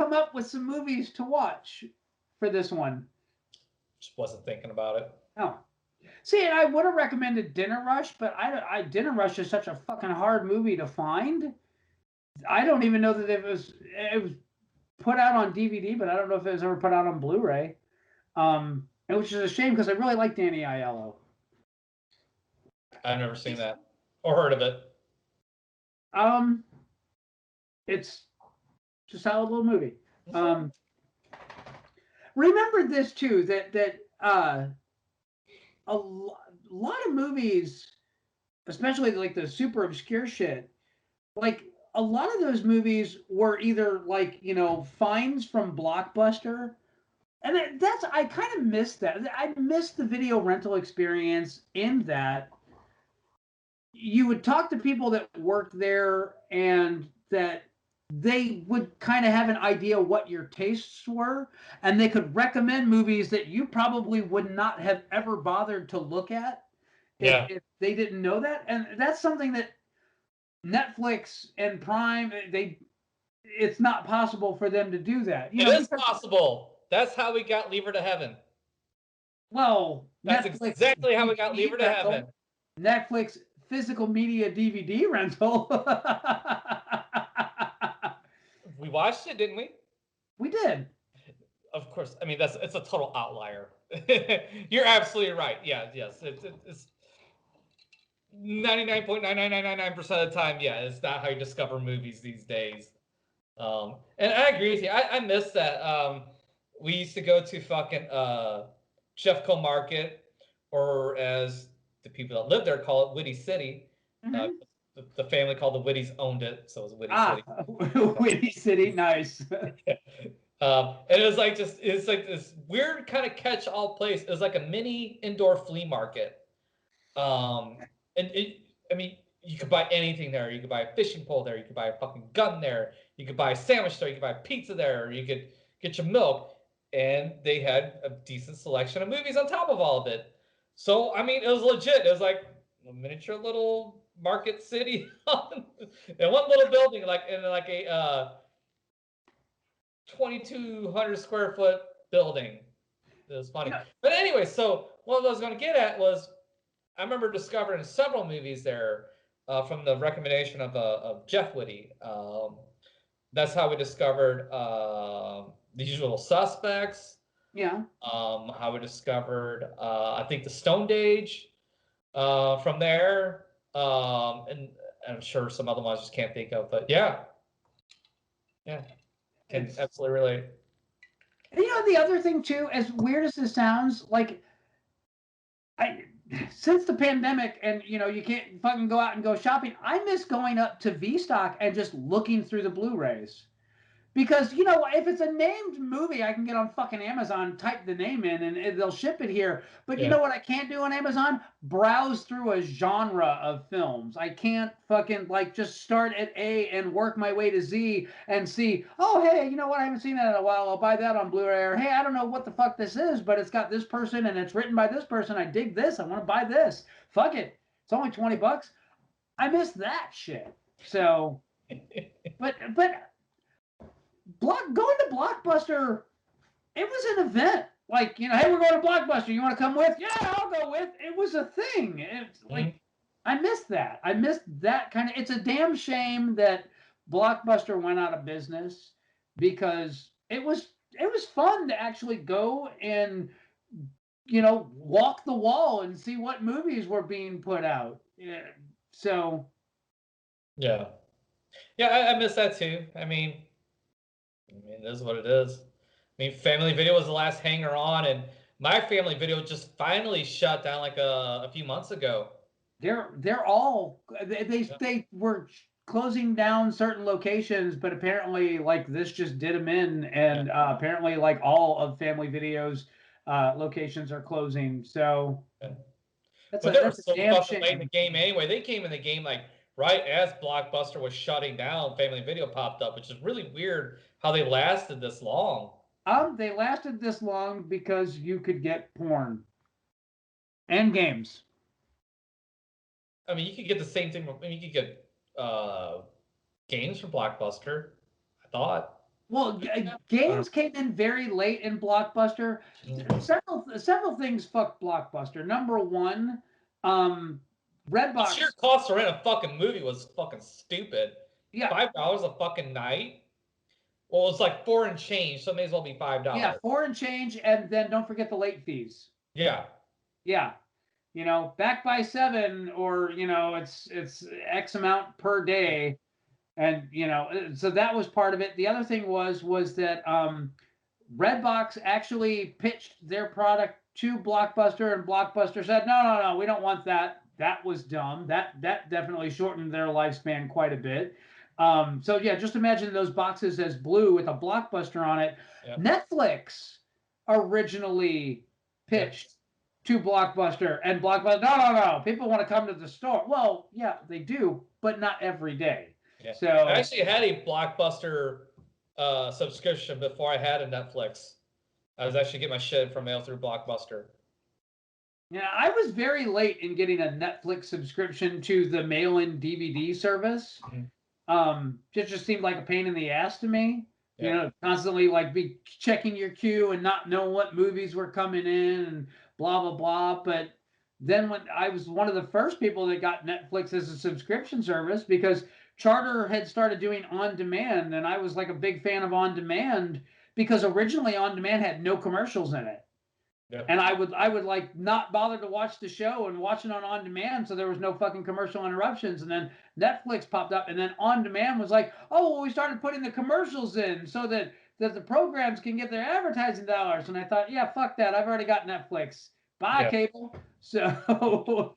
come up with some movies to watch for this one. Just wasn't thinking about it. Oh. See, I would have recommended Dinner Rush, but Dinner Rush is such a fucking hard movie to find. I don't even know that it was put out on DVD, but I don't know if it was ever put out on Blu-ray. Which is a shame because I really like Danny Aiello. I've never seen that or heard of it. It's just a solid little movie. Remember this too, that a lot of movies, especially like the super obscure shit, like a lot of those movies were either like, finds from Blockbuster. And that's, I kind of miss that. I miss the video rental experience in that you would talk to people that worked there and that they would kind of have an idea what your tastes were, and they could recommend movies that you probably would not have ever bothered to look at if they didn't know that. And that's something that Netflix and Prime, it's not possible for them to do that. It is possible. That's how we got Lever to Heaven. Well, that's Netflix exactly how we got Lever to Heaven. Netflix physical media DVD rental. We watched it, didn't we? We did. Of course. I mean, it's a total outlier. You're absolutely right. Yeah, yes. It's 99.99999% of the time, yeah, it's not how you discover movies these days. And I agree with you. I miss that. We used to go to fucking Jeffco Market, or as the people that live there call it, Whitty City. Mm-hmm. The family called the Whitties owned it, so it was Whitty City. Whitty City, nice. And it was like it's like this weird kind of catch-all place. It was like a mini indoor flea market. I mean, you could buy anything there. You could buy a fishing pole there. You could buy a fucking gun there. You could buy a sandwich there. You could buy pizza there. Or you could get your milk. And they had a decent selection of movies on top of all of it. So, I mean, it was legit. It was like a miniature little market city in one little building, like in like a 2,200 square foot building. It was funny. But anyway, so what I was going to get at was, I remember discovering several movies there from the recommendation of Jeff Whitty. That's how we discovered The Usual Suspects. Yeah. How we discovered, I think, The Stoned Age from there. And I'm sure some other ones I just can't think of. But yeah. Yeah. Can absolutely relate. The other thing, too, as weird as this sounds, like, since the pandemic and, you can't fucking go out and go shopping, I miss going up to V-Stock and just looking through the Blu-rays. Because, if it's a named movie, I can get on fucking Amazon, type the name in, and they'll ship it here. But you know what I can't do on Amazon? Browse through a genre of films. I can't fucking, just start at A and work my way to Z and see, oh, hey, you know what? I haven't seen that in a while. I'll buy that on Blu-ray. Or, hey, I don't know what the fuck this is, but it's got this person, and it's written by this person. I dig this. I want to buy this. Fuck it. It's only $20. I miss that shit. So, but... going to Blockbuster, it was an event. Like, hey, we're going to Blockbuster. You want to come with? Yeah, I'll go with. It was a thing. It's like, I missed that. I missed that kind of. It's a damn shame that Blockbuster went out of business, because it was fun to actually go and walk the wall and see what movies were being put out. Yeah. So. Yeah, I miss that too. I mean, it is what it is. I mean, Family Video was the last hanger on, and my Family Video just finally shut down like a few months ago. They're all they were closing down certain locations, but apparently this just did them in, and apparently all of Family Video's locations are closing. So but they were so fucking late in the game anyway. They came in the game right as Blockbuster was shutting down. Family Video popped up, which is really weird how they lasted this long. They lasted this long because you could get porn and games. I mean, you could get the same thing. I mean, you could get games from Blockbuster, I thought. Well, games came in very late in Blockbuster. Several things fucked Blockbuster. Number one, The sheer Redbox. cost to rent a fucking movie was fucking stupid. Yeah, $5 a fucking night. Well, it's like four and change, so it may as well be yeah, $5. four and change, and then don't forget the late fees. Yeah. Yeah, back by seven, or it's X amount per day, and so that was part of it. The other thing was that Redbox actually pitched their product to Blockbuster, and Blockbuster said, "No, no, no, we don't want that. That was dumb. That definitely shortened their lifespan quite a bit." So yeah, just imagine those boxes as blue with a Blockbuster on it. Yep. Netflix originally Yep. pitched to Blockbuster, and Blockbuster, no, no, no, people want to come to the store. Well, yeah, they do, but not every day. Yeah. I So actually had a Blockbuster subscription before I had a Netflix. I was actually getting my shit from mail through Blockbuster. yeah, I was very late in getting a Netflix subscription to the mail-in DVD service. Mhm. Just seemed like a pain in the ass to me. Yep. Constantly like be checking your queue and not know what movies were coming in and blah blah blah. But then when I was one of the first people that got Netflix as a subscription service, because Charter had started doing on demand, and I was like a big fan of on demand because originally on demand had no commercials in it. Yep. And I would like not bother to watch the show and watch it on demand, so there was no fucking commercial interruptions. And then Netflix popped up, and then on demand was like, oh, well, we started putting the commercials in so that the programs can get their advertising dollars. And I thought, yeah, fuck that. I've already got Netflix. Bye, Yep. cable. So